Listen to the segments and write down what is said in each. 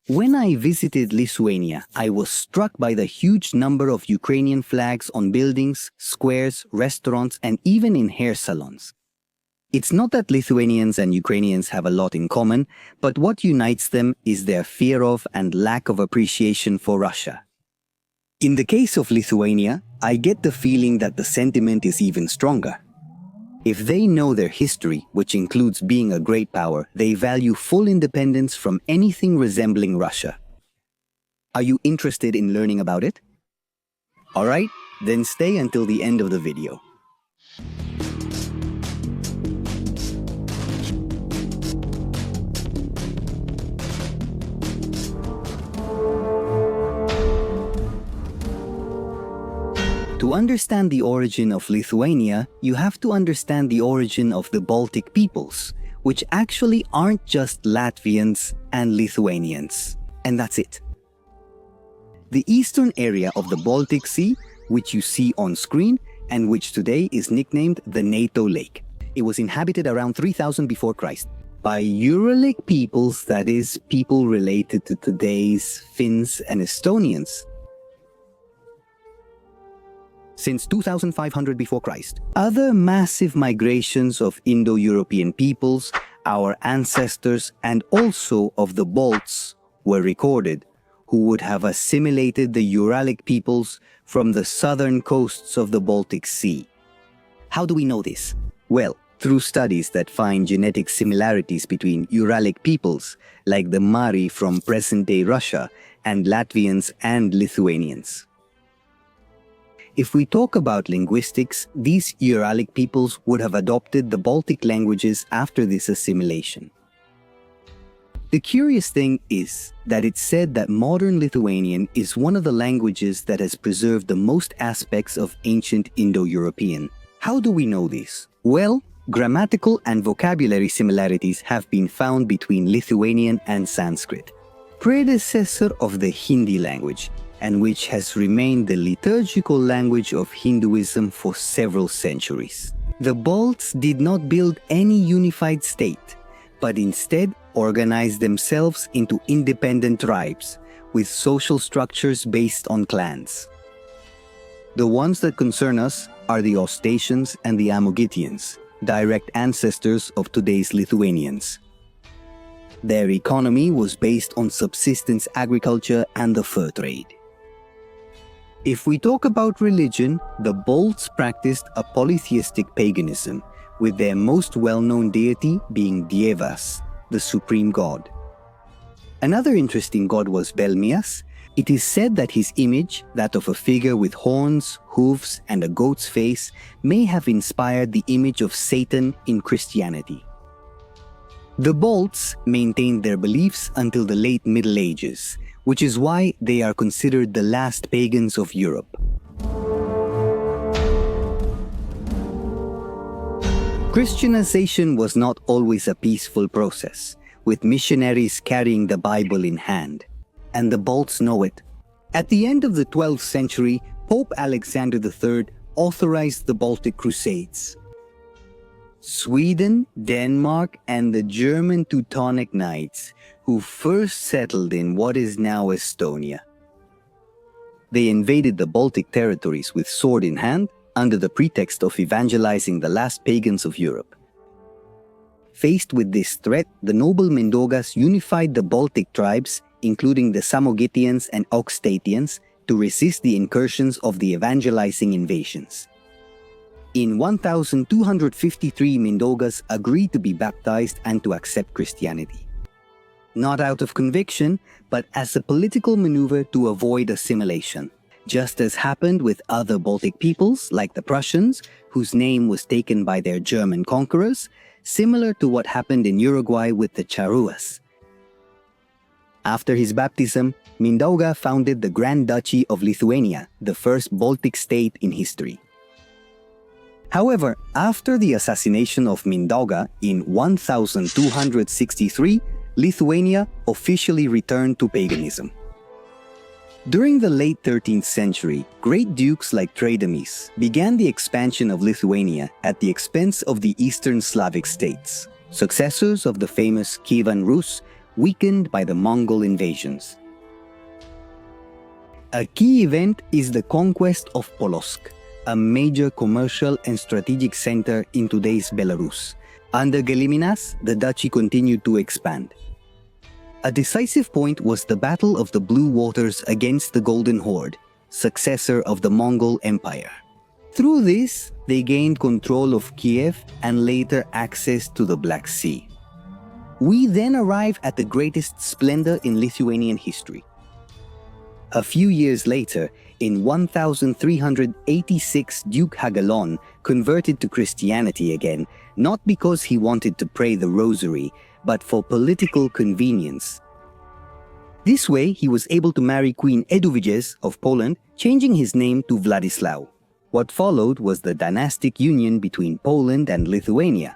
When I visited Lithuania, I was struck by the huge number of Ukrainian flags on buildings, squares, restaurants, and even in hair salons. It's not that Lithuanians and Ukrainians have a lot in common, but what unites them is their fear of and lack of appreciation for Russia. In the case of Lithuania, I get the feeling that the sentiment is even stronger. If they know their history, which includes being a great power, they value full independence from anything resembling Russia. Are you interested in learning about it? Alright, then stay until the end of the video. To understand the origin of Lithuania, you have to understand the origin of the Baltic peoples, which actually aren't just Latvians and Lithuanians. And that's it. The eastern area of the Baltic Sea, which you see on screen, and which today is nicknamed the NATO Lake. It was inhabited around 3000 before Christ by Uralic peoples, that is, people related to today's Finns and Estonians. Since 2500 before Christ, other massive migrations of Indo-European peoples, our ancestors, and also of the Balts were recorded, who would have assimilated the Uralic peoples from the southern coasts of the Baltic Sea. How do we know this? Well, through studies that find genetic similarities between Uralic peoples, like the Mari from present-day Russia, and Latvians and Lithuanians. If we talk about linguistics, these Uralic peoples would have adopted the Baltic languages after this assimilation. The curious thing is that it's said that modern Lithuanian is one of the languages that has preserved the most aspects of ancient Indo-European. How do we know this? Well, grammatical and vocabulary similarities have been found between Lithuanian and Sanskrit, predecessor of the Hindi language, and which has remained the liturgical language of Hinduism for several centuries. The Balts did not build any unified state, but instead organized themselves into independent tribes, with social structures based on clans. The ones that concern us are the Ostatians and the Amogitians, direct ancestors of today's Lithuanians. Their economy was based on subsistence agriculture and the fur trade. If we talk about religion, the Balts practiced a polytheistic paganism, with their most well-known deity being Dievas, the supreme god. Another interesting god was Belmias. It is said that his image, that of a figure with horns, hooves, and a goat's face, may have inspired the image of Satan in Christianity. The Balts maintained their beliefs until the late Middle Ages, which is why they are considered the last pagans of Europe. Christianization was not always a peaceful process, with missionaries carrying the Bible in hand, and the Balts know it. At the end of the 12th century, Pope Alexander III authorized the Baltic Crusades. Sweden, Denmark, and the German Teutonic Knights, who first settled in what is now Estonia. They invaded the Baltic territories with sword in hand, under the pretext of evangelizing the last pagans of Europe. Faced with this threat, the noble Mindaugas unified the Baltic tribes, including the Samogitians and Augstatians, to resist the incursions of the evangelizing invasions. In 1253, Mindaugas agreed to be baptized and to accept Christianity. Not out of conviction, but as a political maneuver to avoid assimilation, just as happened with other Baltic peoples like the Prussians, whose name was taken by their German conquerors, similar to what happened in Uruguay with the Charruas. After his baptism, Mindaugas founded the Grand Duchy of Lithuania, the first Baltic state in history. However, after the assassination of Mindaugas in 1263, Lithuania officially returned to paganism. During the late 13th century, great dukes like Traidemis began the expansion of Lithuania at the expense of the Eastern Slavic states, successors of the famous Kievan Rus, weakened by the Mongol invasions. A key event is the conquest of Polotsk, a major commercial and strategic center in today's Belarus. Under Geliminas, the duchy continued to expand. A decisive point was the Battle of the Blue Waters against the Golden Horde, successor of the Mongol Empire. Through this, they gained control of Kiev and later access to the Black Sea. We then arrive at the greatest splendor in Lithuanian history. A few years later, in 1386, Duke Hagalon converted to Christianity again, not because he wanted to pray the rosary, but for political convenience. This way, he was able to marry Queen Eduviges of Poland, changing his name to Vladislav. What followed was the dynastic union between Poland and Lithuania.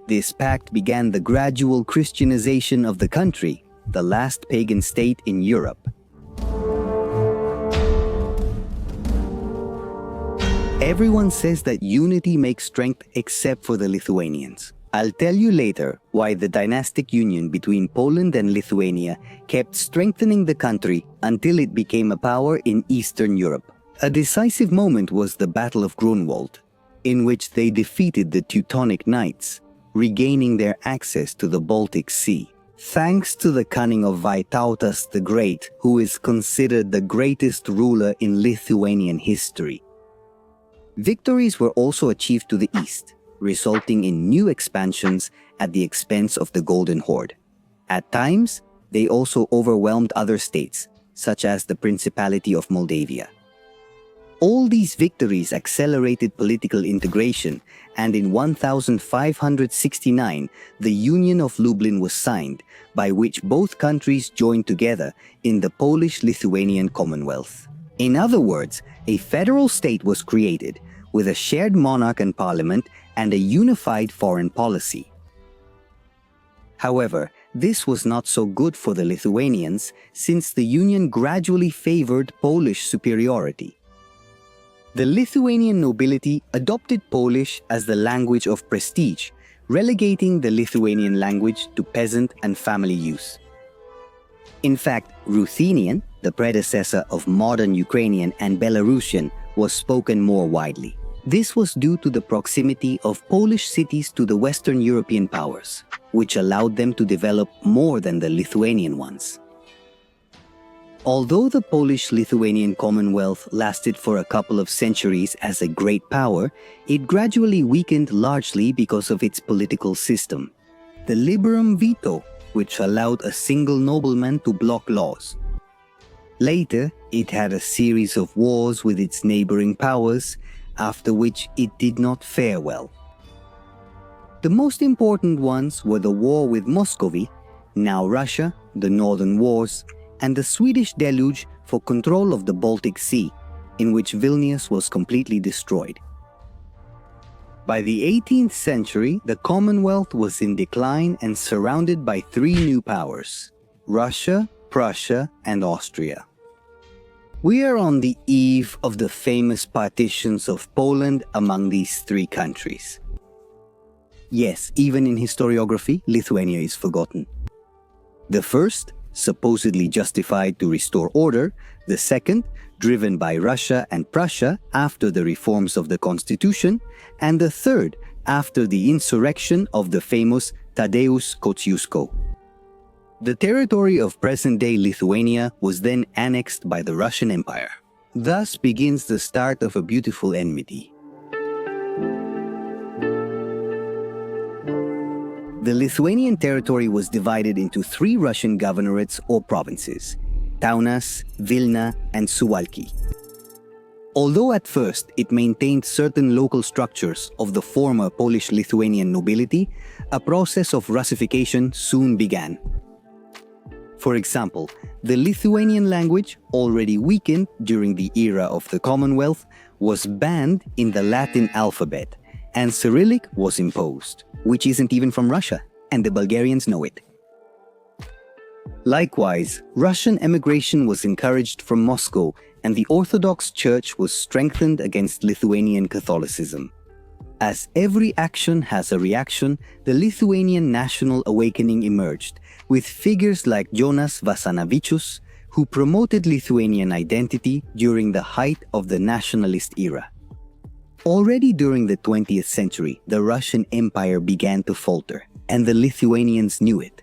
This pact began the gradual Christianization of the country, the last pagan state in Europe. Everyone says that unity makes strength except for the Lithuanians. I'll tell you later why the dynastic union between Poland and Lithuania kept strengthening the country until it became a power in Eastern Europe. A decisive moment was the Battle of Grunwald, in which they defeated the Teutonic Knights, regaining their access to the Baltic Sea. Thanks to the cunning of Vytautas the Great, who is considered the greatest ruler in Lithuanian history. Victories were also achieved to the east, resulting in new expansions at the expense of the Golden Horde. At times, they also overwhelmed other states, such as the Principality of Moldavia. All these victories accelerated political integration, and in 1569, the Union of Lublin was signed, by which both countries joined together in the Polish-Lithuanian Commonwealth. In other words, a federal state was created, with a shared monarch and parliament and a unified foreign policy. However, this was not so good for the Lithuanians, since the union gradually favored Polish superiority. The Lithuanian nobility adopted Polish as the language of prestige, relegating the Lithuanian language to peasant and family use. In fact, Ruthenian, the predecessor of modern Ukrainian and Belarusian, was spoken more widely. This was due to the proximity of Polish cities to the Western European powers, which allowed them to develop more than the Lithuanian ones. Although the Polish-Lithuanian Commonwealth lasted for a couple of centuries as a great power, it gradually weakened largely because of its political system. The liberum veto, which allowed a single nobleman to block laws. Later, it had a series of wars with its neighboring powers, after which it did not fare well. The most important ones were the war with Muscovy, now Russia, the Northern Wars, and the Swedish deluge for control of the Baltic Sea, in which Vilnius was completely destroyed. By the 18th century, the Commonwealth was in decline and surrounded by three new powers: Russia, Prussia, and Austria. We are on the eve of the famous partitions of Poland among these three countries. Yes, even in historiography, Lithuania is forgotten. The first, supposedly justified to restore order; the second, driven by Russia and Prussia after the reforms of the constitution; and the third, after the insurrection of the famous Tadeusz Kosciuszko. The territory of present-day Lithuania was then annexed by the Russian Empire. Thus begins the start of a beautiful enmity. The Lithuanian territory was divided into three Russian governorates or provinces: Kaunas, Vilna, and Suwalki. Although at first it maintained certain local structures of the former Polish-Lithuanian nobility, a process of Russification soon began. For example, the Lithuanian language, already weakened during the era of the Commonwealth, was banned in the Latin alphabet, and Cyrillic was imposed, which isn't even from Russia, and the Bulgarians know it. Likewise, Russian emigration was encouraged from Moscow, and the Orthodox Church was strengthened against Lithuanian Catholicism. As every action has a reaction, the Lithuanian national awakening emerged, with figures like Jonas Vasanavičius, who promoted Lithuanian identity during the height of the nationalist era. Already during the 20th century, the Russian Empire began to falter, and the Lithuanians knew it.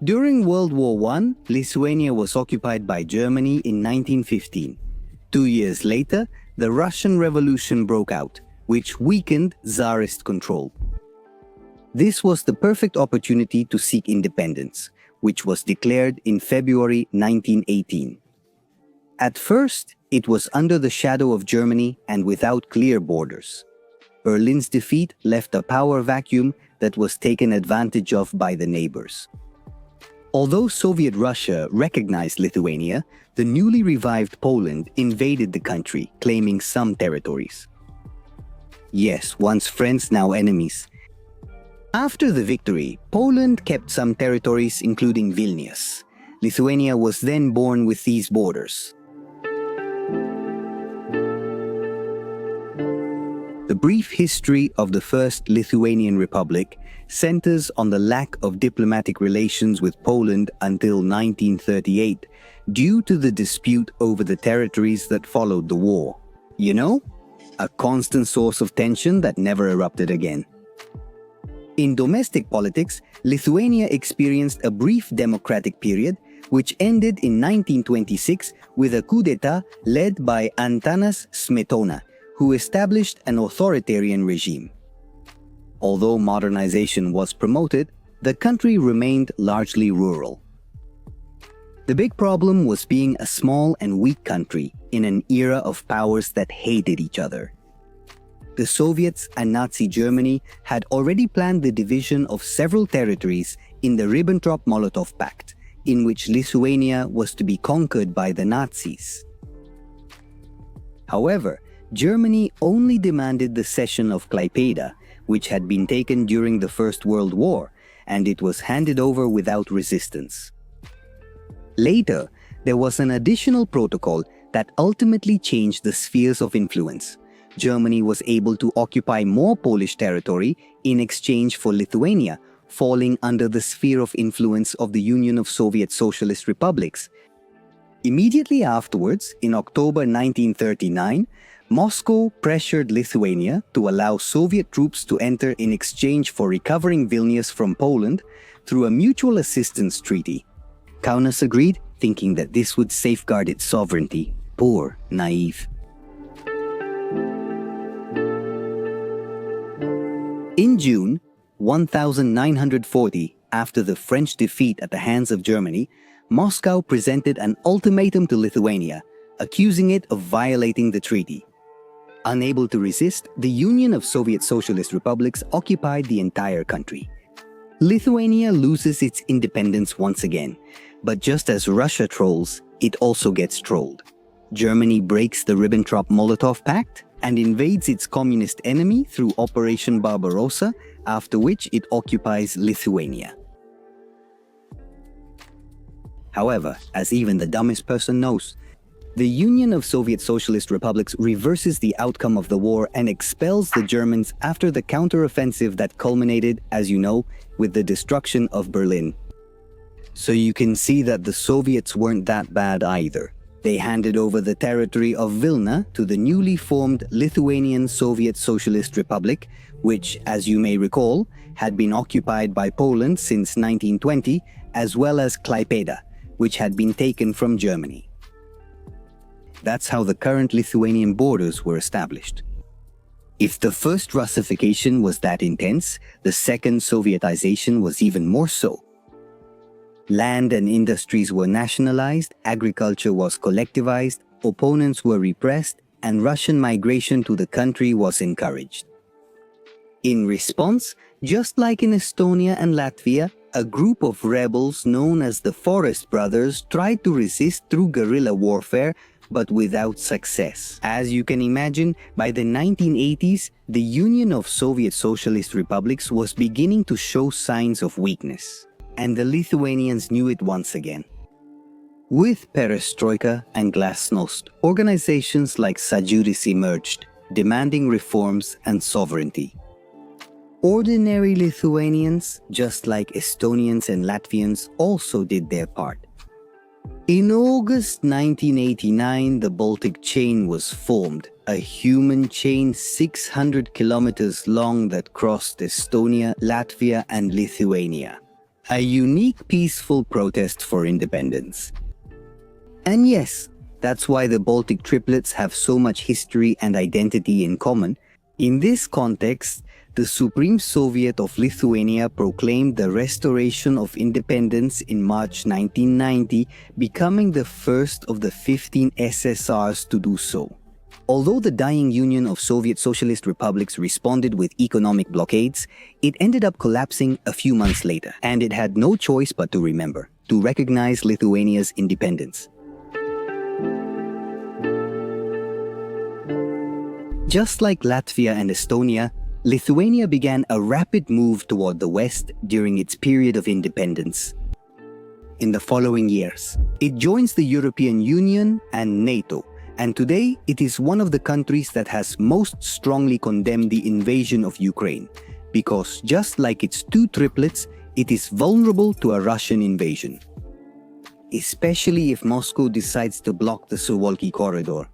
During World War I, Lithuania was occupied by Germany in 1915. 2 years later, the Russian Revolution broke out, which weakened Tsarist control. This was the perfect opportunity to seek independence, which was declared in February 1918. At first, it was under the shadow of Germany and without clear borders. Berlin's defeat left a power vacuum that was taken advantage of by the neighbors. Although Soviet Russia recognized Lithuania, the newly revived Poland invaded the country, claiming some territories. Yes, once friends, now enemies. After the victory, Poland kept some territories, including Vilnius. Lithuania was then born with these borders. The brief history of the First Lithuanian Republic centers on the lack of diplomatic relations with Poland until 1938, due to the dispute over the territories that followed the war. You know, a constant source of tension that never erupted again. In domestic politics, Lithuania experienced a brief democratic period, which ended in 1926 with a coup d'etat led by Antanas Smetona, who established an authoritarian regime. Although modernization was promoted, the country remained largely rural. The big problem was being a small and weak country in an era of powers that hated each other. The Soviets and Nazi Germany had already planned the division of several territories in the Ribbentrop-Molotov Pact, in which Lithuania was to be conquered by the Nazis. However, Germany only demanded the cession of Klaipėda, which had been taken during the First World War, and it was handed over without resistance. Later, there was an additional protocol that ultimately changed the spheres of influence. Germany was able to occupy more Polish territory in exchange for Lithuania, falling under the sphere of influence of the Union of Soviet Socialist Republics. Immediately afterwards, in October 1939, Moscow pressured Lithuania to allow Soviet troops to enter in exchange for recovering Vilnius from Poland through a mutual assistance treaty. Kaunas agreed, thinking that this would safeguard its sovereignty. Poor, naive. In June 1940, after the French defeat at the hands of Germany, Moscow presented an ultimatum to Lithuania, accusing it of violating the treaty. Unable to resist, the Union of Soviet Socialist Republics occupied the entire country. Lithuania loses its independence once again, but just as Russia trolls, it also gets trolled. Germany breaks the Ribbentrop-Molotov Pact and invades its communist enemy through Operation Barbarossa, after which it occupies Lithuania. However, as even the dumbest person knows, the Union of Soviet Socialist Republics reverses the outcome of the war and expels the Germans after the counteroffensive that culminated, as you know, with the destruction of Berlin. So you can see that the Soviets weren't that bad either. They handed over the territory of Vilna to the newly formed Lithuanian Soviet Socialist Republic, which, as you may recall, had been occupied by Poland since 1920, as well as Klaipėda, which had been taken from Germany. That's how the current Lithuanian borders were established. If the first Russification was that intense, the second Sovietization was even more so. Land and industries were nationalized, agriculture was collectivized, opponents were repressed, and Russian migration to the country was encouraged. In response, just like in Estonia and Latvia, a group of rebels known as the Forest Brothers tried to resist through guerrilla warfare, but without success. As you can imagine, by the 1980s, the Union of Soviet Socialist Republics was beginning to show signs of weakness. And the Lithuanians knew it once again. With perestroika and glasnost, organizations like Sąjūdis emerged, demanding reforms and sovereignty. ordinary Lithuanians, just like Estonians and Latvians, also did their part. In August 1989, the Baltic chain was formed, a human chain 600 kilometers long that crossed Estonia, Latvia, and Lithuania. A unique peaceful protest for independence. And yes, that's why the Baltic triplets have so much history and identity in common. In this context, the Supreme Soviet of Lithuania proclaimed the restoration of independence in March 1990, becoming the first of the 15 SSRs to do so. Although the dying Union of Soviet Socialist Republics responded with economic blockades, it ended up collapsing a few months later, and it had no choice but to remember, to recognize Lithuania's independence. Just like Latvia and Estonia, Lithuania began a rapid move toward the west during its period of independence. In the following years, it joins the European Union and NATO, and today it is one of the countries that has most strongly condemned the invasion of Ukraine, because just like its two triplets, it is vulnerable to a Russian invasion. Especially if Moscow decides to block the Suwalki corridor.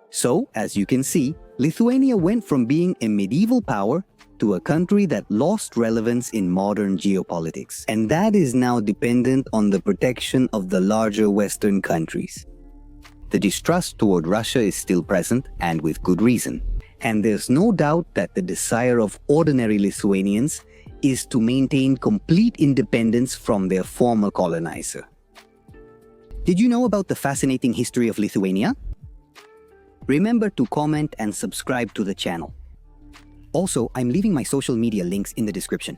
So, as you can see, Lithuania went from being a medieval power to a country that lost relevance in modern geopolitics. And that is now dependent on the protection of the larger Western countries. The distrust toward Russia is still present, and with good reason. And there's no doubt that the desire of ordinary Lithuanians is to maintain complete independence from their former colonizer. Did you know about the fascinating history of Lithuania? Remember to comment and subscribe to the channel. Also, I'm leaving my social media links in the description.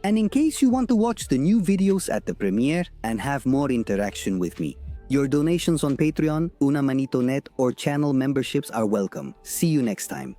And in case you want to watch the new videos at the premiere and have more interaction with me, your donations on Patreon, Una Manito Net, or channel memberships are welcome. See you next time.